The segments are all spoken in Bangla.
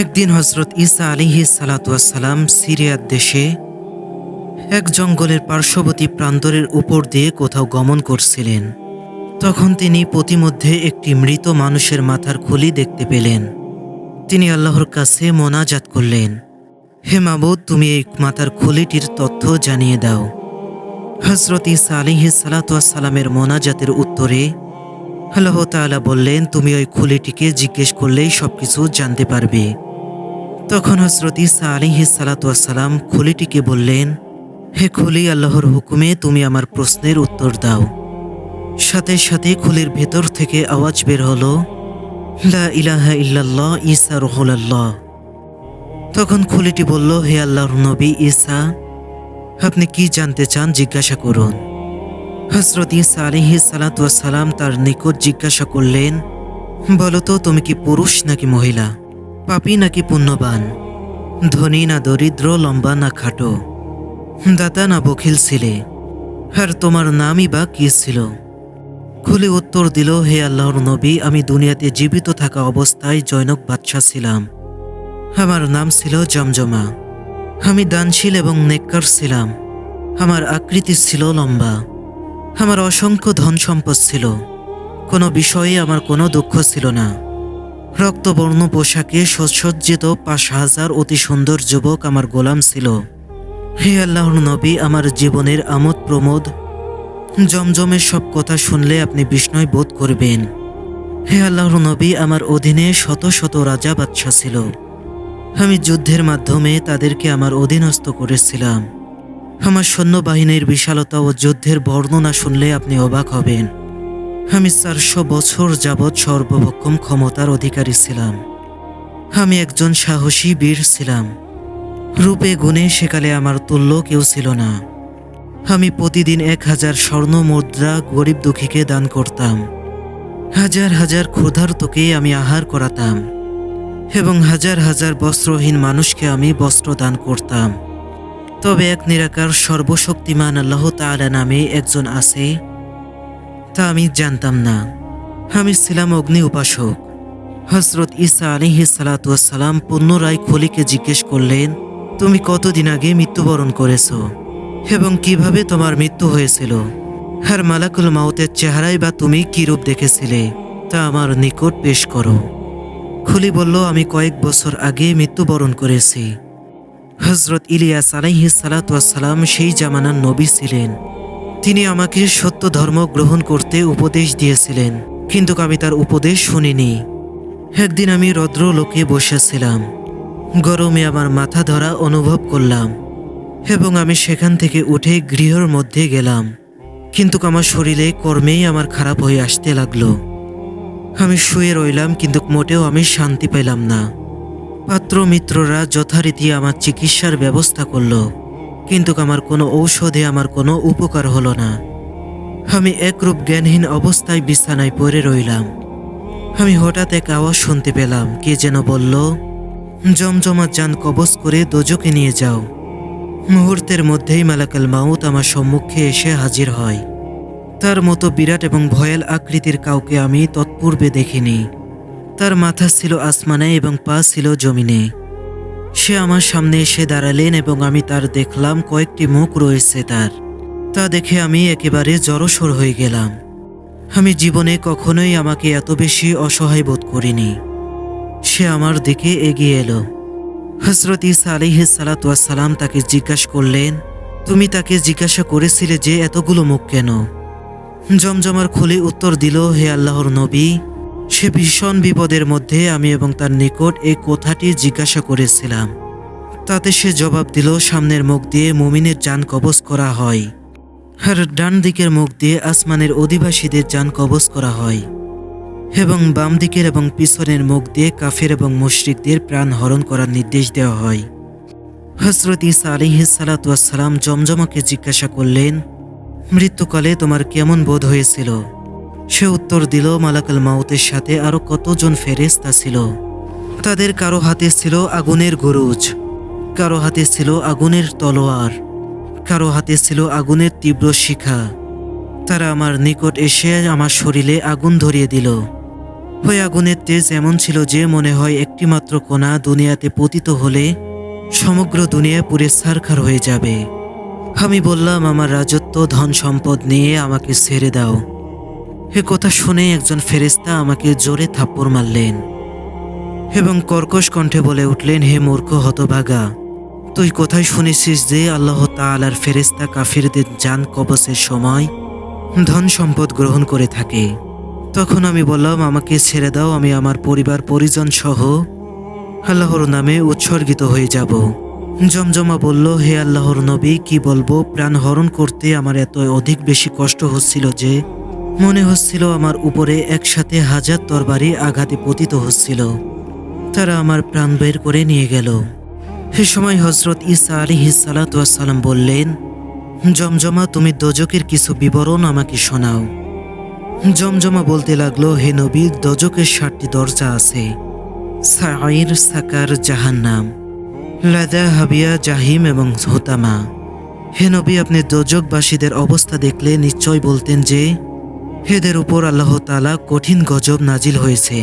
একদিন হজরত ঈসা আলাইহিস সালাতু ওয়াসসালাম সিরিয়ার দেশে এক জঙ্গলের পার্শ্ববর্তী প্রান্তরের উপর দিয়ে কোথাও গমন করছিলেন। তখন তিনি পথিমধ্যে একটি মৃত মানুষের মাথার খুলি দেখতে পেলেন। তিনি আল্লাহর কাছে মোনাজাত করলেন, হে মাবুদ, তুমি এই মাথার খুলিটির তথ্য জানিয়ে দাও। হজরত ঈসা আলাইহিস সালাতু ওয়াসসালামের মোনাজাতের উত্তরে আল্লাহ তাআলা বললেন, তুমি ওই খুলিটিকে জিজ্ঞেস করলেই সবকিছু জানতে পারবে। তখন হজরত ঈসা আলাইহিস সালাতু ওয়াসসালাম খুলিটিকে বললেন, হে খুলি, আল্লাহর হুকুমে তুমি আমার প্রশ্নের উত্তর দাও। সাথে সাথে খুলির ভেতর থেকে আওয়াজ বের হলো, লা ইলাহা ইল্লাল্লাহ ঈসা রুহুল্লাহ। তখন খুলিটি বলল, হে আল্লাহর নবী ঈসা, আপনি কি জানতে চান জিজ্ঞাসা করুন। হজরত ঈসা আলাইহিস সালাতু ওয়াসসালাম তার নিকট জিজ্ঞাসা করলেন, বলো তো, তুমি কি পুরুষ নাকি মহিলা, পাপী নাকি পুণ্যবান, ধনী না দরিদ্র, লম্বা না খাটো, দাতা না বখিল ছিলে, আর তোমার নামই বা কি ছিল? খুলি উত্তর দিল, হে আল্লাহর নবী, আমি দুনিয়াতে জীবিত থাকা অবস্থায় জনক বাদশাহ ছিলাম। আমার নাম ছিল জমজমা। আমি দানশীল এবং নেককার ছিলাম। আমার আকৃতি ছিল লম্বা। আমার অসংখ্য ধন সম্পদ ছিল। কোনো বিষয়ে আমার কোনো দুঃখ ছিল না। রক্তবর্ণ পোশাকে সুসজ্জিত ৫,০০০ অতি সুন্দর যুবক আমার গোলাম ছিল। হে আল্লাহর নবী, আমার জীবনের আমোদ প্রমোদ জমজমের সব কথা শুনলে আপনি বিস্ময় বোধ করবেন। হে আল্লাহর নবী, আমার অধীনে শত শত রাজা বাদশাহ ছিল। আমি যুদ্ধের মাধ্যমে তাদেরকে আমার অধীনস্থ করেছিলাম। আমার সৈন্যবাহিনীর বিশালতা ও যুদ্ধের বর্ণনা শুনলে আপনি অবাক হবেন। আমি ৪০০ বছর যাবৎ সর্বভক্ষম ক্ষমতার অধিকারী ছিলাম। আমি একজন সাহসী বীর ছিলাম। রূপে গুণে সেকালে আমার তুল্য কেউ ছিল না। আমি প্রতিদিন ১,০০০ স্বর্ণ মুদ্রা গরিব দুঃখীকে দান করতাম। হাজার হাজার ক্ষুধার্তকে আমি আহার করাতাম এবং হাজার হাজার বস্ত্রহীন মানুষকে আমি বস্ত্র দান করতাম। তবে এক নিরাকার সর্বশক্তিমান আল্লাহ তাআলা নামে একজন আছে, তা আমি জানতাম না। আমি ছিলাম অগ্নি উপাসক। হজরত ঈসা আলাইহিস সালাতু ওয়াসসালাম পুনরায় খলিকে জিজ্ঞেস করলেন, তুমি কতদিন আগে মৃত্যুবরণ করেছ এবং কিভাবে তোমার মৃত্যু হয়েছিল? আর মালাকুল মাউতের চেহারায় বা তুমি কি রূপ দেখেছিলে, তা আমার নিকট পেশ করো। খুলি বলল, আমি কয়েক বছর আগে মৃত্যুবরণ করেছি। হজরত ইলিয়াস আলাইহিস সালাতু ওয়াসসালাম সেই জামানার নবী ছিলেন। তিনি আমাকে সত্য ধর্ম গ্রহণ করতে উপদেশ দিয়েছিলেন, কিন্তু আমি তার উপদেশ শুনিনি। একদিন আমি রৌদ্র লোকে বসেছিলাম। গরমে আমার মাথা ধরা অনুভব করলাম এবং আমি সেখান থেকে উঠে গৃহের মধ্যে গেলাম, কিন্তু আমার শরীরে কর্মেই আমার খারাপ হয়ে আসতে লাগলো। আমি শুয়ে রইলাম, কিন্তু মোটেও আমি শান্তি পেলাম না। পাত্র মিত্ররা যথারীতি আমার চিকিৎসার ব্যবস্থা করলো, কিন্তু আমার কোনো ঔষধে আমার কোনো উপকার হলো না। আমি একরূপ জ্ঞানহীন অবস্থায় বিছানায় পড়ে রইলাম। আমি হঠাৎ এক আওয়াজ শুনতে পেলাম, কে যেন বলল, জমজমার যান কবজ করে দোজকে নিয়ে যাও। মুহূর্তের মধ্যেই মালাকুল মাউত আমার সম্মুখে এসে হাজির হয়। তার মতো বিরাট এবং ভয়াল আকৃতির কাউকে আমি তৎপূর্বে দেখিনি। তার মাথা ছিল আসমানে এবং পা ছিল জমিনে। সে আমার সামনে এসে দাঁড়ালেন এবং আমি তার দেখলাম কয়েকটি মুখ রয়েছে তার। তা দেখে আমি একেবারে জড়সড় হয়ে গেলাম। আমি জীবনে কখনোই আমাকে এত বেশি অসহায় বোধ করিনি। সে আমার দিকে এগিয়ে এলো। হজরত ঈসা আলাইহিস সালাতু ওয়াসসালাম তাকে জিজ্ঞাসা করলেন, তুমি তাকে জিজ্ঞাসা করেছিলে যে এতগুলো মুখ কেন? জমজমার খুলি উত্তর দিল, হে আল্লাহর নবী, সে ভীষণ বিপদের মধ্যে আমি এবং তার নিকট এই কথাটি জিজ্ঞাসা করেছিলাম। তাতে সে জবাব দিল, সামনের মুখ দিয়ে মুমিনের জান কবজ করা হয়, আর ডান দিকের মুখ দিয়ে আসমানের অধিবাসীদের জান কবজ করা হয়, এবং বাম দিকের এবং পিছনের মুখ দিয়ে কাফের এবং মুশরিকদের প্রাণ হরণ করার নির্দেশ দেওয়া হয়। হজরত ঈসা আলাইহিস সালাতু ওয়াসসালাম জমজমাকে জিজ্ঞাসা করলেন, মৃত্যুকালে তোমার কেমন বোধ হয়েছিল? সে উত্তর দিল, মালাকুল মাউতের সাথে আরো কতজন ফেরেশতা ছিল। তাদের কারো হাতে ছিল আগুনের গরুজ, কারো হাতে ছিল আগুনের তলোয়ার, কারো হাতে ছিল আগুনের তীব্র শিখা। তারা আমার নিকট এসে আমার শরীরে আগুন ধরিয়ে দিল। ওই আগুনের তেজ এমন ছিল যে মনে হয় একটিমাত্র কণা দুনিয়াতে পতিত হলে সমগ্র দুনিয়া পুড়ে ছারখার হয়ে যাবে। আমি বললাম, আমার রাজত্ব ধন সম্পদ নিয়ে আমাকে ছেড়ে দাও। এ কথা শুনে একজন ফেরেশতা আমাকে জোরে থাপ্পড় মারলেন এবং কর্কশ কণ্ঠে বলে উঠলেন, হে মূর্খ হতভাগা, তুই কোথায় শুনেছিস যে আল্লাহ তাআলার ফেরেশতা কাফিরদের জান কবজের সময় ধন সম্পদ গ্রহণ করে থাকে? তখন আমি বললাম, আমাকে ছেড়ে দাও, আমি আমার পরিবার পরিজন সহ আল্লাহর নামে উৎসর্গিত হয়ে যাব। জমজমা বলল, হে আল্লাহর নবী, কি বলবো, প্রাণ হরণ করতে আমার এত অধিক বেশি কষ্ট হচ্ছিল যে মনে হচ্ছিল আমার উপরে একসাথে 1000 তরবারি আঘাতে পতিত হচ্ছিল। তারা আমার প্রাণ বের করে নিয়ে গেল। সে সময় হযরত ঈসা আলাইহিস সালাতু ওয়াস সালাম বললেন, জমজমা, তুমি দোজকের কিছু বিবরণ আমাকে শোনাও। জমজমা বলতে লাগলো, হে নবী, দোজকের 7টি দরজা আছে: সাঈর, সাকার, জাহান্নাম, লাযা, হাবিয়া, জাহিম এবং হুতামা। হে নবী, আপনি দোজকবাসীদের অবস্থা দেখলে নিশ্চয় বলতেন যে এদের উপর আল্লাহ তাআলা কঠিন গজব নাজিল হয়েছে।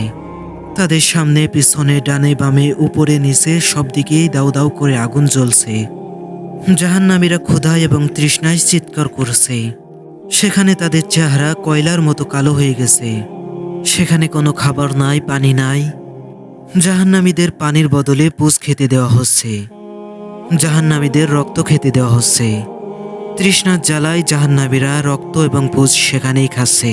তাদের সামনে, পিছনে, ডানে বামে, উপরে নিচে সব দিকেই দাউ দাউ করে আগুন জ্বলছে। জাহান্নামীরা ক্ষুধায় এবং তৃষ্ণায় চিৎকার করছে। সেখানে তাদের চেহারা কয়লার মতো কালো হয়ে গেছে। সেখানে কোনো খাবার নাই, পানি নাই। জাহান্নামীদের পানির বদলে পুজ খেতে দেওয়া হচ্ছে। জাহান্নামীদের রক্ত খেতে দেওয়া হচ্ছে। তৃষ্ণার জ্বালায় জাহান্নামীরা রক্ত এবং পুজ সেখানেই খাচ্ছে।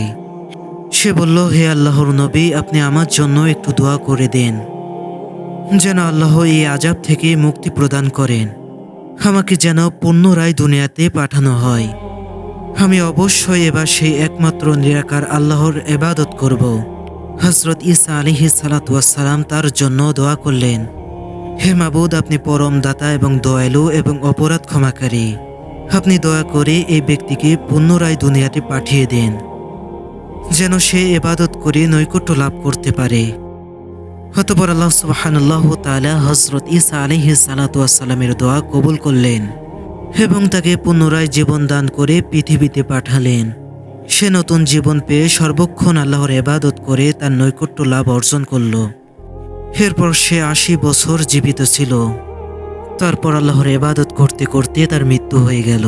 সে বলল, হে আল্লাহর নবী, আপনি আমার জন্য একটু দোয়া করে দেন যেন আল্লাহ এই আযাব থেকে মুক্তি প্রদান করেন। আমাকে যেন পুনরায় দুনিয়াতে পাঠানো হয়। আমি অবশ্যই এবার সেই একমাত্র নিরাকার আল্লাহর ইবাদত করব। হযরত ঈসা আলাইহিস সালাতু ওয়াস সালাম তার জন্য দোয়া করলেন, হে মাবুদ, আপনি পরম দাতা এবং দয়ালু এবং অপরাধ ক্ষমাকারী। আপনি দয়া করে এই ব্যক্তিকে পুনরায় দুনিয়াতে পাঠিয়ে দেন যেন সে ইবাদত করে নৈকট্য লাভ করতে পারে। অতঃপর আল্লাহ সুবহানাল্লাহু ওয়া তাআলা হযরত ঈসা আলাইহিস সালাতু ওয়াস সালামের দোয়া কবুল করলেন এবং তাকে পুনরায় জীবন দান করে পৃথিবীতে পাঠালেন। সে নতুন জীবন পেয়ে সর্বক্ষণ আল্লাহর ইবাদত করে তার নৈকট্য লাভ অর্জন করল। এরপর সে 80 বছর জীবিত ছিল। তারপর আল্লাহর ইবাদত করতে করতে তার মৃত্যু হয়ে গেল।